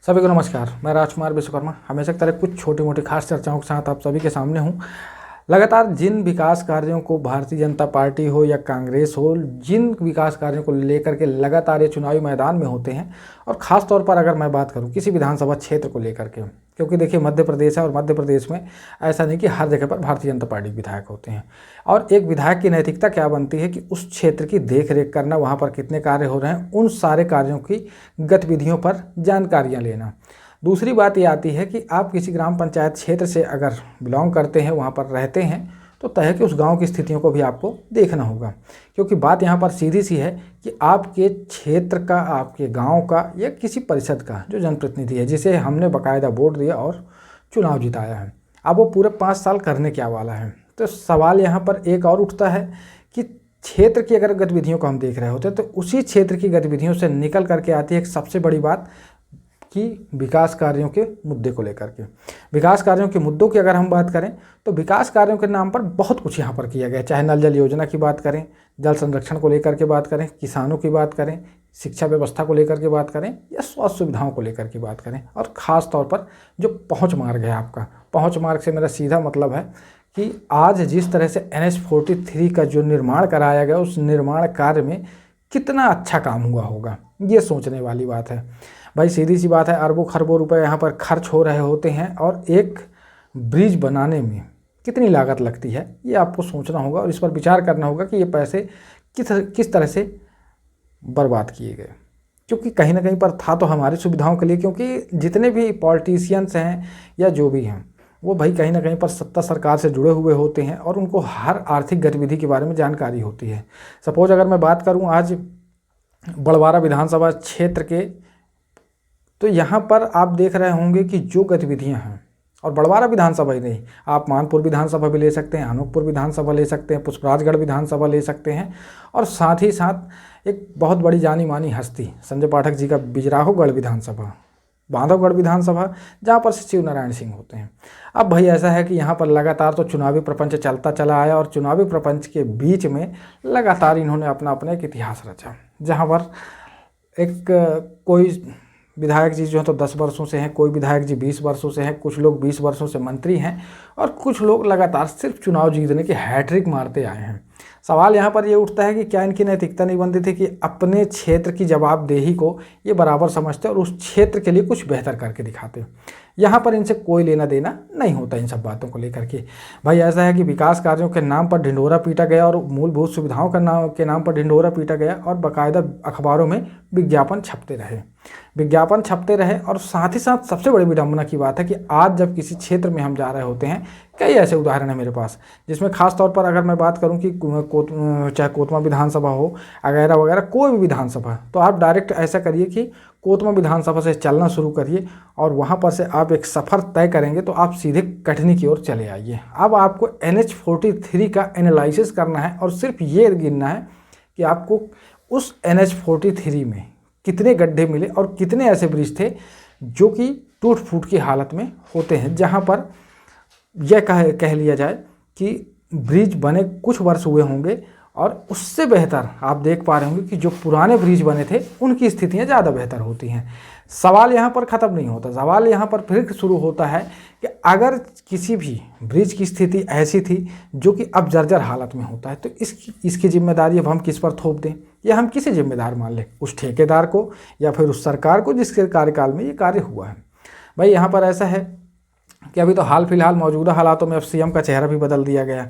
सभी को नमस्कार। मैं राजकुमार विश्वकर्मा हमेशा की तरह कुछ छोटी मोटी खास चर्चाओं के साथ आप सभी के सामने हूं। लगातार जिन विकास कार्यों को भारतीय जनता पार्टी हो या कांग्रेस हो, जिन विकास कार्यों को लेकर के लगातार ये चुनावी मैदान में होते हैं, और ख़ास तौर पर अगर मैं बात करूं किसी विधानसभा क्षेत्र को लेकर के, क्योंकि देखिए मध्य प्रदेश है और मध्य प्रदेश में ऐसा नहीं कि हर जगह पर भारतीय जनता पार्टी के विधायक होते हैं। और एक विधायक की नैतिकता क्या बनती है कि उस क्षेत्र की देख रेख करना, वहाँ पर कितने कार्य हो रहे हैं, उन सारे कार्यों की गतिविधियों पर जानकारियाँ लेना। दूसरी बात ये आती है कि आप किसी ग्राम पंचायत क्षेत्र से अगर बिलोंग करते हैं, वहाँ पर रहते हैं, तो तय है कि उस गांव की स्थितियों को भी आपको देखना होगा। क्योंकि बात यहाँ पर सीधी सी है कि आपके क्षेत्र का, आपके गांव का या किसी परिषद का जो जनप्रतिनिधि है, जिसे हमने बाकायदा वोट दिया और चुनाव जिताया है, अब वो पूरे 5 साल करने क्या वाला है। तो सवाल यहाँ पर एक और उठता है कि क्षेत्र की अगर गतिविधियों को हम देख रहे होते हैं तो उसी क्षेत्र की गतिविधियों से निकल करके आती है एक सबसे बड़ी बात कि विकास कार्यों के मुद्दे को लेकर के। विकास कार्यों के मुद्दों की अगर हम बात करें तो विकास कार्यों के नाम पर बहुत कुछ यहाँ पर किया गया, चाहे नल जल योजना की बात करें, जल संरक्षण को लेकर के बात करें, किसानों की बात करें, शिक्षा व्यवस्था को लेकर के बात करें या स्वास्थ्य सुविधाओं को लेकर के बात करें, और ख़ास तौर पर जो पहुँच मार्ग है आपका। पहुँच मार्ग से मेरा सीधा मतलब है कि आज जिस तरह से NH-43 का जो निर्माण कराया गया, उस निर्माण कार्य में कितना अच्छा काम हुआ होगा, ये सोचने वाली बात है। भाई सीधी सी बात है, अरबों खरबों रुपए यहाँ पर खर्च हो रहे होते हैं और एक ब्रिज बनाने में कितनी लागत लगती है, ये आपको सोचना होगा और इस पर विचार करना होगा कि ये पैसे किस तरह से बर्बाद किए गए। क्योंकि कहीं ना कहीं पर था तो हमारी सुविधाओं के लिए, क्योंकि जितने भी पॉलिटिशियंस हैं या जो भी हैं, वो भाई कहीं ना कहीं पर सत्ता सरकार से जुड़े हुए होते हैं और उनको हर आर्थिक गतिविधि के बारे में जानकारी होती है। सपोज अगर मैं बात करूँ आज बड़वारा विधानसभा क्षेत्र के, तो यहाँ पर आप देख रहे होंगे कि जो गतिविधियाँ हैं, और बड़वारा विधानसभा ही नहीं, आप मानपुर विधानसभा भी ले सकते हैं, अनूपपुर विधानसभा ले सकते हैं, पुष्पराजगढ़ विधानसभा ले सकते हैं, और साथ ही साथ एक बहुत बड़ी जानी मानी हस्ती संजय पाठक जी का बिजराहोगढ़ विधानसभा, बांधवगढ़ विधानसभा, जहाँ पर शिव नारायण सिंह होते हैं। अब भाई ऐसा है कि यहाँ पर लगातार तो चुनावी प्रपंच चलता चला आया और चुनावी प्रपंच के बीच में लगातार इन्होंने अपना एक इतिहास रचा, जहाँ पर एक कोई विधायक जी जो हैं तो 10 वर्षों से हैं, कोई विधायक जी 20 वर्षों से हैं, कुछ लोग 20 वर्षों से मंत्री हैं, और कुछ लोग लगातार सिर्फ चुनाव जीतने की हैट्रिक मारते आए हैं। सवाल यहाँ पर ये उठता है कि क्या इनकी नैतिकता नहीं बनती थी कि अपने क्षेत्र की जवाबदेही को ये बराबर समझते और उस क्षेत्र के लिए कुछ बेहतर करके दिखाते। यहाँ पर इनसे कोई लेना देना नहीं होता इन सब बातों को लेकर के। भाई ऐसा है कि विकास कार्यों के नाम पर ढिंढोरा पीटा गया और मूलभूत सुविधाओं के नाम पर ढिंढोरा पीटा गया, और बाकायदा अखबारों में विज्ञापन छपते रहे। और साथ ही साथ सबसे बड़ी विडंबना की बात है कि आज जब किसी क्षेत्र में हम जा रहे होते हैं, कई ऐसे उदाहरण है मेरे पास, जिसमें खास तौर पर अगर मैं बात करूं कि चाहे कोतमा विधानसभा हो वगैरह वगैरह, कोई भी विधानसभा, तो आप डायरेक्ट ऐसा करिए कि कोतमा विधानसभा से चलना शुरू करिए और वहां पर से आप एक सफ़र तय करेंगे तो आप सीधे कटनी की ओर चले आइए। अब आपको NH-43 का एनालिसिस करना है और सिर्फ ये गिनना है कि आपको उस NH-43 में कितने गड्ढे मिले और कितने ऐसे ब्रिज थे जो कि टूट फूट की हालत में होते हैं, जहां पर यह कह लिया जाए कि ब्रिज बने कुछ वर्ष हुए होंगे और उससे बेहतर आप देख पा रहे होंगे कि जो पुराने ब्रिज बने थे उनकी स्थितियां ज़्यादा बेहतर होती हैं। सवाल यहाँ पर ख़त्म नहीं होता, सवाल यहाँ पर फिर शुरू होता है कि अगर किसी भी ब्रिज की स्थिति ऐसी थी जो कि अब जर्जर हालत में होता है, तो इसकी जिम्मेदारी अब हम किस पर थोप दें, या हम किसे जिम्मेदार मान लें, उस ठेकेदार को या फिर उस सरकार को जिसके कार्यकाल में ये कार्य हुआ है। भाई यहाँ पर ऐसा है कि अभी तो हाल फिलहाल मौजूदा हालातों में अब CM का चेहरा भी बदल दिया गया।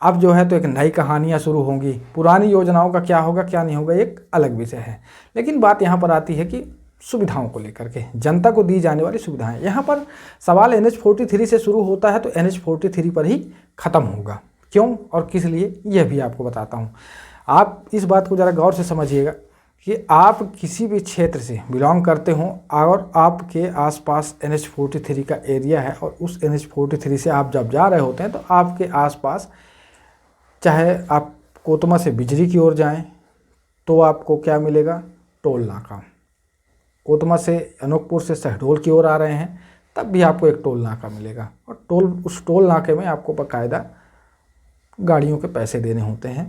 अब जो है तो एक नई कहानियाँ शुरू होंगी, पुरानी योजनाओं का क्या होगा क्या नहीं होगा एक अलग विषय है। लेकिन बात यहाँ पर आती है कि सुविधाओं को लेकर के, जनता को दी जाने वाली सुविधाएं, यहाँ पर सवाल NH-43 से शुरू होता है तो NH-43 पर ही ख़त्म होगा। क्यों और किस लिए, यह भी आपको बताता हूँ। आप इस बात को ज़रा गौर से समझिएगा कि आप किसी भी क्षेत्र से बिलोंग करते हों और आपके आसपास NH-43 का एरिया है, और उस NH-43 से आप जब जा रहे होते हैं तो आपके आसपास, चाहे आप कोतमा से बिजरी की ओर जाएं तो आपको क्या मिलेगा, टोल नाका। कोतमा से अनूपपुर से शहडोल की ओर आ रहे हैं तब भी आपको एक टोल नाका मिलेगा, और उस टोल नाके में आपको बाकायदा गाड़ियों के पैसे देने होते हैं,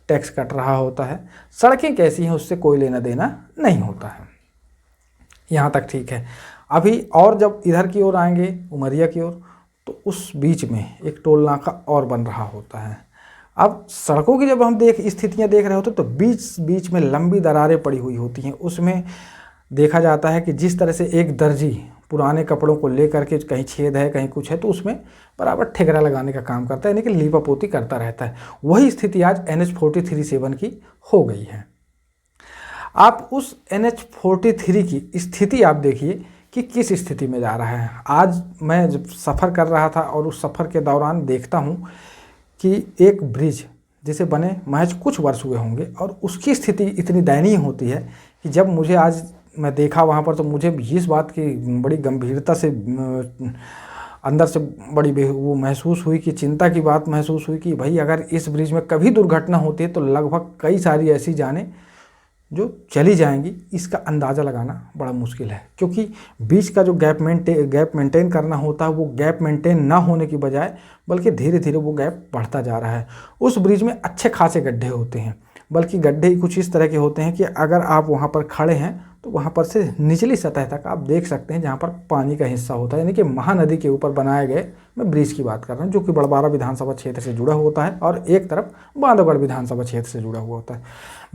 टैक्स कट रहा होता है। सड़कें कैसी हैं उससे कोई लेना देना नहीं होता है। यहाँ तक ठीक है। अभी और जब इधर की ओर आएंगे उमरिया की ओर, तो उस बीच में एक टोल नाका और बन रहा होता है। अब सड़कों की जब हम स्थितियाँ देख रहे होते तो बीच बीच में लंबी दरारें पड़ी हुई होती हैं। उसमें देखा जाता है कि जिस तरह से एक दर्जी पुराने कपड़ों को लेकर के कहीं छेद है कहीं कुछ है तो उसमें बराबर ठेकरा लगाने का काम करता है, यानी कि लीपापोती करता रहता है। वही स्थिति आज NH-47 की हो गई है। आप उस NH-43 की स्थिति आप देखिए कि किस स्थिति में जा रहा है। आज मैं जब सफ़र कर रहा था और उस सफ़र के दौरान देखता हूँ कि एक ब्रिज जिसे बने महज कुछ वर्ष हुए होंगे और उसकी स्थिति इतनी दयनीय होती है कि जब मुझे आज मैं देखा वहाँ पर तो मुझे इस बात की बड़ी गंभीरता से अंदर से बड़ी वो महसूस हुई कि चिंता की बात महसूस हुई कि भाई अगर इस ब्रिज में कभी दुर्घटना होती है तो लगभग कई सारी ऐसी जानें जो चली जाएंगी। इसका अंदाज़ा लगाना बड़ा मुश्किल है, क्योंकि बीच का जो गैप मेंटेन करना होता है वो गैप मेंटेन ना होने की बजाय बल्कि धीरे धीरे वो गैप बढ़ता जा रहा है। उस ब्रिज में अच्छे खासे गड्ढे होते हैं, बल्कि गड्ढे ही कुछ इस तरह के होते हैं कि अगर आप वहाँ पर खड़े हैं तो वहाँ पर से निचली सतह तक आप देख सकते हैं जहाँ पर पानी का हिस्सा होता है, यानी कि महानदी के ऊपर बनाए गए मैं ब्रिज की बात कर रहा हूँ, जो कि बड़बारा विधानसभा क्षेत्र से जुड़ा होता है और एक तरफ बांधवगढ़ विधानसभा क्षेत्र से जुड़ा हुआ होता है।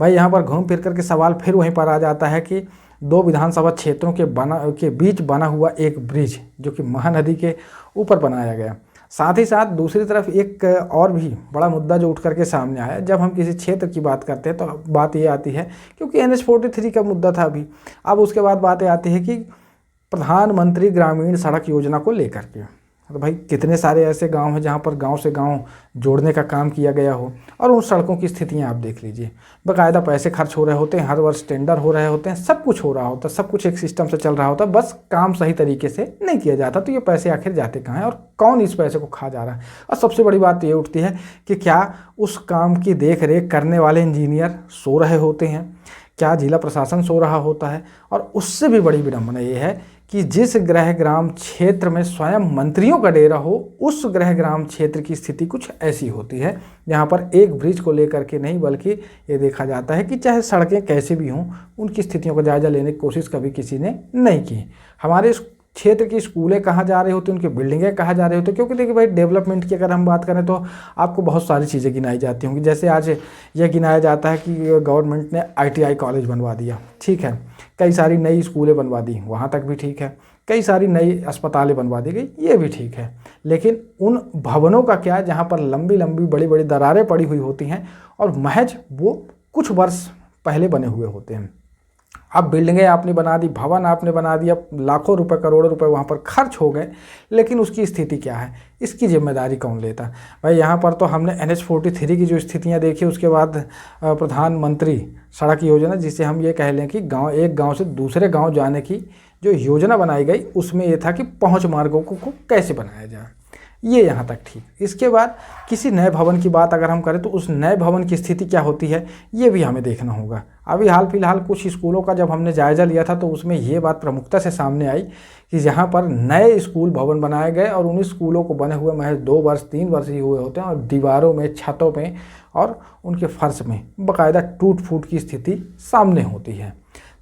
भाई यहाँ पर घूम फिर करके सवाल फिर वहीं पर आ जाता है कि दो विधानसभा क्षेत्रों के बीच बना हुआ एक ब्रिज जो कि महानदी के ऊपर बनाया गया, साथ ही साथ दूसरी तरफ एक और भी बड़ा मुद्दा जो उठ करके सामने आया। जब हम किसी क्षेत्र की बात करते हैं तो बात ये आती है, क्योंकि NH-43 का मुद्दा था अभी, अब उसके बाद बातें आती है कि प्रधानमंत्री ग्रामीण सड़क योजना को लेकर के। तो भाई कितने सारे ऐसे गांव हैं जहां पर गांव से गांव जोड़ने का काम किया गया हो और उन सड़कों की स्थितियां आप देख लीजिए। बाकायदा पैसे खर्च हो रहे होते हैं, हर वर्ष टेंडर हो रहे होते हैं, सब कुछ हो रहा होता है, सब कुछ एक सिस्टम से चल रहा होता है, बस काम सही तरीके से नहीं किया जाता। तो ये पैसे आखिर जाते कहाँ हैं और कौन इस पैसे को खा जा रहा है? और सबसे बड़ी बात ये उठती है कि क्या उस काम की देख रेख करने वाले इंजीनियर सो रहे होते हैं, क्या जिला प्रशासन सो रहा होता है? और उससे भी बड़ी विडंबना ये है कि जिस गृह ग्राम क्षेत्र में स्वयं मंत्रियों का डेरा हो, उस गृह ग्राम क्षेत्र की स्थिति कुछ ऐसी होती है जहाँ पर एक ब्रिज को लेकर के नहीं बल्कि ये देखा जाता है कि चाहे सड़कें कैसे भी हों उनकी स्थितियों का जायजा लेने की कोशिश कभी किसी ने नहीं की। हमारे क्षेत्र की स्कूलें कहाँ जा रही होती, उनकी बिल्डिंगें कहाँ जा रही होती, क्योंकि देखिए भाई डेवलपमेंट की अगर हम बात करें तो आपको बहुत सारी चीज़ें गिनाई जाती होंगी। जैसे आज यह गिनाया जाता है कि गवर्नमेंट ने ITI कॉलेज बनवा दिया, ठीक है, कई सारी नई स्कूलें बनवा दी, वहाँ तक भी ठीक है, कई सारी नई अस्पतालें बनवा दी गई, ये भी ठीक है। लेकिन उन भवनों का क्या जहाँ पर लंबी लंबी बड़ी बड़ी दरारें पड़ी हुई होती हैं और महज वो कुछ वर्ष पहले बने हुए होते हैं। अब बिल्डिंगें आपने बना दी, भवन आपने बना दिया, लाखों रुपए करोड़ों रुपए वहाँ पर खर्च हो गए, लेकिन उसकी स्थिति क्या है, इसकी जिम्मेदारी कौन लेता? भाई यहाँ पर तो हमने NH-43 की जो स्थितियाँ देखी, उसके बाद प्रधानमंत्री सड़क योजना, जिसे हम ये कह लें कि एक गांव से दूसरे गांव जाने की जो योजना बनाई गई, उसमें ये था कि पहुँच मार्गों को कैसे बनाया जाए, ये यहाँ तक ठीक। इसके बाद किसी नए भवन की बात अगर हम करें तो उस नए भवन की स्थिति क्या होती है ये भी हमें देखना होगा। अभी हाल फिलहाल कुछ स्कूलों का जब हमने जायज़ा लिया था तो उसमें ये बात प्रमुखता से सामने आई कि जहाँ पर नए स्कूल भवन बनाए गए और उन स्कूलों को बने हुए महज 2 वर्ष 3 वर्ष ही हुए होते हैं और दीवारों में, छतों में और उनके फर्श में बाकायदा टूट फूट की स्थिति सामने होती है।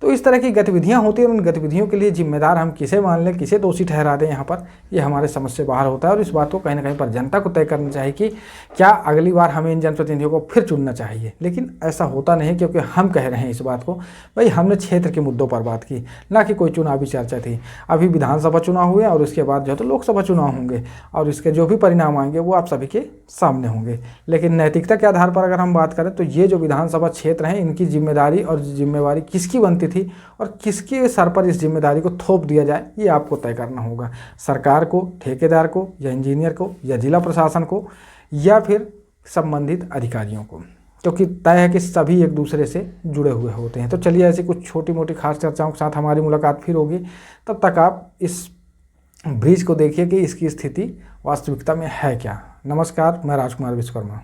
तो इस तरह की गतिविधियां होती हैं और उन गतिविधियों के लिए जिम्मेदार हम किसे मान लें, किसे दोषी ठहरा दें, यहाँ पर ये हमारे समझ से बाहर होता है। और इस बात को कहीं ना कहीं पर जनता को तय करना चाहिए कि क्या अगली बार हमें इन जनप्रतिनिधियों को फिर चुनना चाहिए। लेकिन ऐसा होता नहीं, क्योंकि हम कह रहे हैं इस बात को, भाई हमने क्षेत्र के मुद्दों पर बात की, ना कि कोई चुनावी चर्चा थी। अभी विधानसभा चुनाव हुए और उसके बाद जो है तो लोकसभा चुनाव होंगे और इसके जो भी परिणाम आएंगे वो आप सभी के सामने होंगे। लेकिन नैतिकता के आधार पर अगर हम बात करें तो ये जो विधानसभा क्षेत्र हैं, इनकी जिम्मेदारी और जिम्मेवारी किसकी बनती थी और किसके सर पर इस जिम्मेदारी को थोप दिया जाए, ये आपको तय करना होगा। सरकार को, ठेकेदार को, या इंजीनियर को, या जिला प्रशासन को, या फिर संबंधित अधिकारियों को, क्योंकि तय है कि सभी एक दूसरे से जुड़े हुए होते हैं। तो चलिए ऐसी कुछ छोटी मोटी खास चर्चाओं के साथ हमारी मुलाकात फिर होगी। तब तक आप इस ब्रिज को देखिए कि इसकी स्थिति वास्तविकता में है क्या। नमस्कार, मैं राजकुमार विश्वकर्मा।